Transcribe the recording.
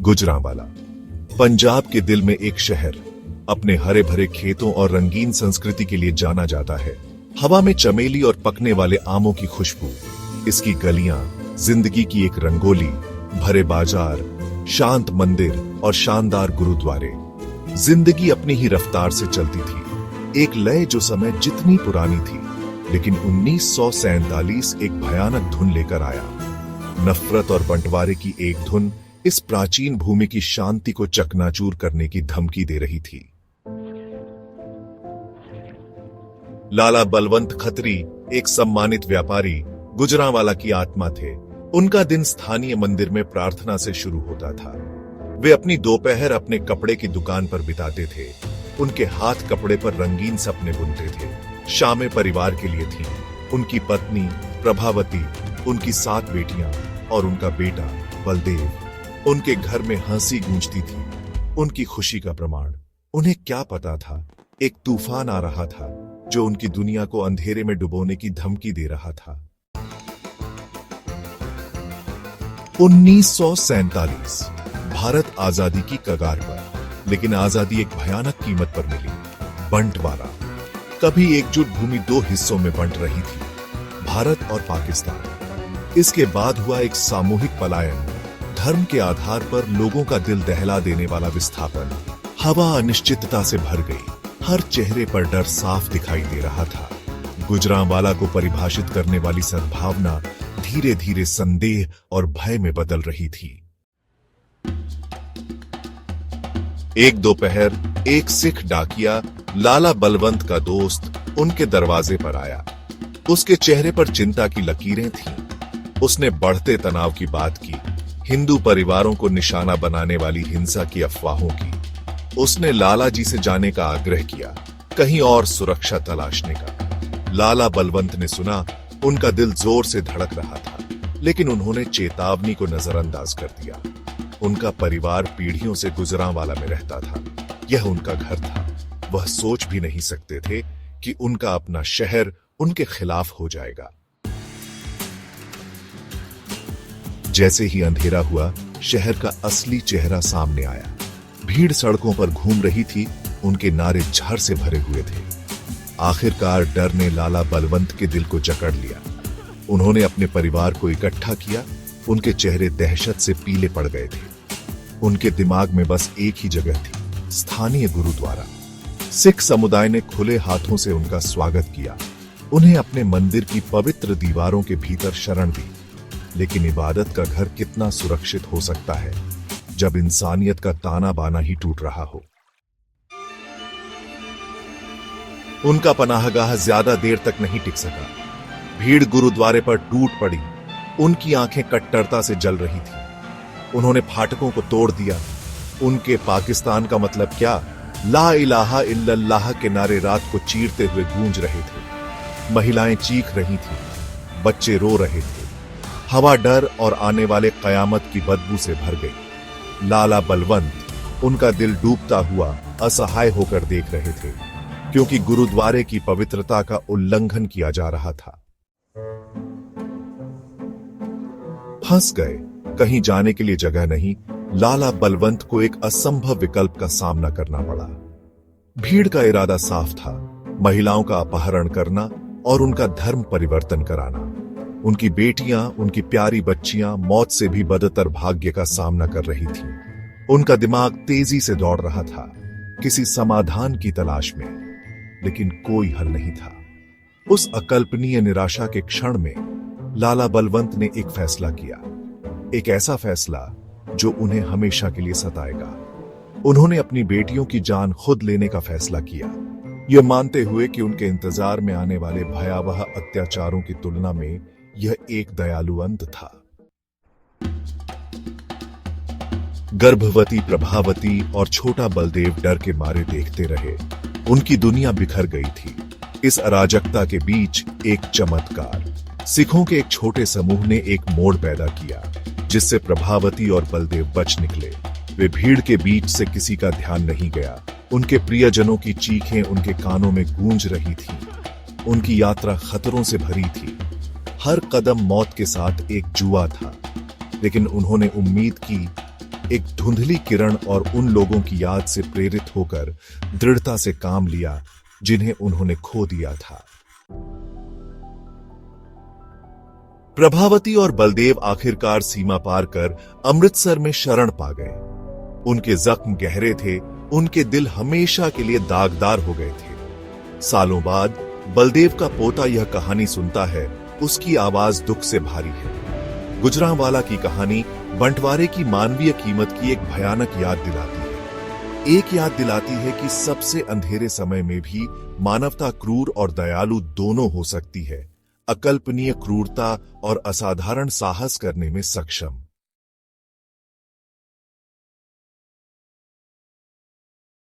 गुजरांवाला पंजाब के दिल में एक शहर अपने हरे भरे खेतों और रंगीन संस्कृति के लिए जाना जाता है। हवा में चमेली और पकने वाले आमों की खुशबू, इसकी गलियां जिंदगी की एक रंगोली, भरे बाजार, शांत मंदिर और शानदार गुरुद्वारे। जिंदगी अपनी ही रफ्तार से चलती थी, एक लय जो समय जितनी पुरानी थी, लेकिन 1947 एक भयानक धुन लेकर आया। नफरत और बंटवारे की एक धुन इस प्राचीन भूमि की शांति को चकनाचूर करने की धमकी दे रही थी। लाला बलवंत खत्री एक सम्मानित व्यापारी गुजरांवाला की आत्मा थे। उनका दिन स्थानीय मंदिर में प्रार्थना से शुरू होता था। वे अपनी दोपहर अपने कपड़े की दुकान पर बिताते थे। उनके हाथ कपड़े पर रंगीन सपने बुनते थे। शामें परिवार के लिए थीं। उनकी पत्नी प्रभावती, उनकी 7 बेटियां और उनका बेटा बलदेव। उनके घर में हंसी गूंजती थी, उनकी खुशी का प्रमाण। उन्हें क्या पता था, एक तूफान आ रहा था जो उनकी दुनिया को अंधेरे में डुबोने की धमकी दे रहा था। 1947 भारत आजादी की कगार पर, लेकिन आजादी एक भयानक कीमत पर मिली। बंटवारा। कभी एकजुट भूमि 2 हिस्सों में बंट रही थी, भारत और पाकिस्तान। इसके बाद हुआ एक सामूहिक पलायन, धर्म के आधार पर लोगों का दिल दहला देने वाला विस्थापन। हवा अनिश्चितता से भर गई, हर चेहरे पर डर साफ दिखाई दे रहा था। गुजरांवाला को परिभाषित करने वाली सद्भावना धीरे धीरे संदेह और भय में बदल रही थी। एक दोपहर एक सिख डाकिया, लाला बलवंत का दोस्त, उनके दरवाजे पर आया। उसके चेहरे पर चिंता की लकीरें थीं। उसने बढ़ते तनाव की बात की, हिंदू परिवारों को निशाना बनाने वाली हिंसा की अफवाहों की। उसने लाला जी से जाने का आग्रह किया, कहीं और सुरक्षा तलाशने का। लाला बलवंत ने सुना, उनका दिल जोर से धड़क रहा था, लेकिन उन्होंने चेतावनी को नजरअंदाज कर दिया। उनका परिवार पीढ़ियों से गुजरांवाला में रहता था, यह उनका घर था। वह सोच भी नहीं सकते थे कि उनका अपना शहर उनके खिलाफ हो जाएगा। जैसे ही अंधेरा हुआ, शहर का असली चेहरा सामने आया। भीड़ सड़कों पर घूम रही थी, उनके नारे जहर से भरे हुए थे। आखिरकार डर ने लाला बलवंत के दिल को जकड़ लिया। उन्होंने अपने परिवार को इकट्ठा किया। उनके चेहरे दहशत से पीले पड़ गए थे। उनके दिमाग में बस एक ही जगह थी, स्थानीय गुरुद्वारा। सिख समुदाय ने खुले हाथों से उनका स्वागत किया। उन्हें अपने मंदिर की पवित्र दीवारों के भीतर शरण दी। लेकिन इबादत का घर कितना सुरक्षित हो सकता है जब इंसानियत का ताना बाना ही टूट रहा हो। उनका पनाहगाह ज्यादा देर तक नहीं टिक सका। भीड़ गुरुद्वारे पर टूट पड़ी। उनकी आंखें कट्टरता से जल रही थी। उन्होंने फाटकों को तोड़ दिया। उनके पाकिस्तान का मतलब क्या, ला इलाहा इल्लल्लाह के नारे रात को चीरते हुए गूंज रहे थे। महिलाएं चीख रही थीं, बच्चे रो रहे थे। हवा डर और आने वाले कयामत की बदबू से भर गई। लाला बलवंत, उनका दिल डूबता हुआ असहाय होकर देख रहे थे, क्योंकि गुरुद्वारे की पवित्रता का उल्लंघन किया जा रहा था। फंस गए, कहीं जाने के लिए जगह नहीं। लाला बलवंत को एक असंभव विकल्प का सामना करना पड़ा। भीड़ का इरादा साफ था, महिलाओं का अपहरण करना और उनका धर्म परिवर्तन कराना। उनकी बेटियां, उनकी प्यारी बच्चियां मौत से भी बदतर भाग्य का सामना कर रही थीं। उनका दिमाग तेजी से दौड़ रहा था, किसी समाधान की तलाश में, लेकिन कोई हल नहीं था। उस अकल्पनीय निराशा के क्षण में लाला बलवंत ने एक फैसला किया, एक ऐसा फैसला जो उन्हें हमेशा के लिए सताएगा। उन्होंने अपनी बेटियों की जान खुद लेने का फैसला किया, यह मानते हुए कि उनके इंतजार में आने वाले भयावह अत्याचारों की तुलना में यह एक दयालु अंत था। गर्भवती प्रभावती और छोटा बलदेव डर के मारे देखते रहे। उनकी दुनिया बिखर गई थी। इस अराजकता के बीच एक चमत्कार, सिखों के एक छोटे समूह ने एक मोड़ पैदा किया, जिससे प्रभावती और बलदेव बच निकले। वे भीड़ के बीच से किसी का ध्यान नहीं गया। उनके प्रियजनों की चीखें उनके कानों में गूंज रही थी। उनकी यात्रा खतरों से भरी थी। हर कदम मौत के साथ एक जुआ था, लेकिन उन्होंने उम्मीद की, एक धुंधली किरण और उन लोगों की याद से प्रेरित होकर दृढ़ता से काम लिया जिन्हें उन्होंने खो दिया था। प्रभावती और बलदेव आखिरकार सीमा पार कर अमृतसर में शरण पा गए। उनके जख्म गहरे थे, उनके दिल हमेशा के लिए दागदार हो गए थे। सालों बाद बलदेव का पोता यह कहानी सुनता है, उसकी आवाज दुख से भारी है। गुजरांवाला की कहानी बंटवारे की मानवीय कीमत की एक भयानक याद दिलाती है। एक याद दिलाती है कि सबसे अंधेरे समय में भी मानवता क्रूर और दयालु दोनों हो सकती है, अकल्पनीय क्रूरता और असाधारण साहस करने में सक्षम।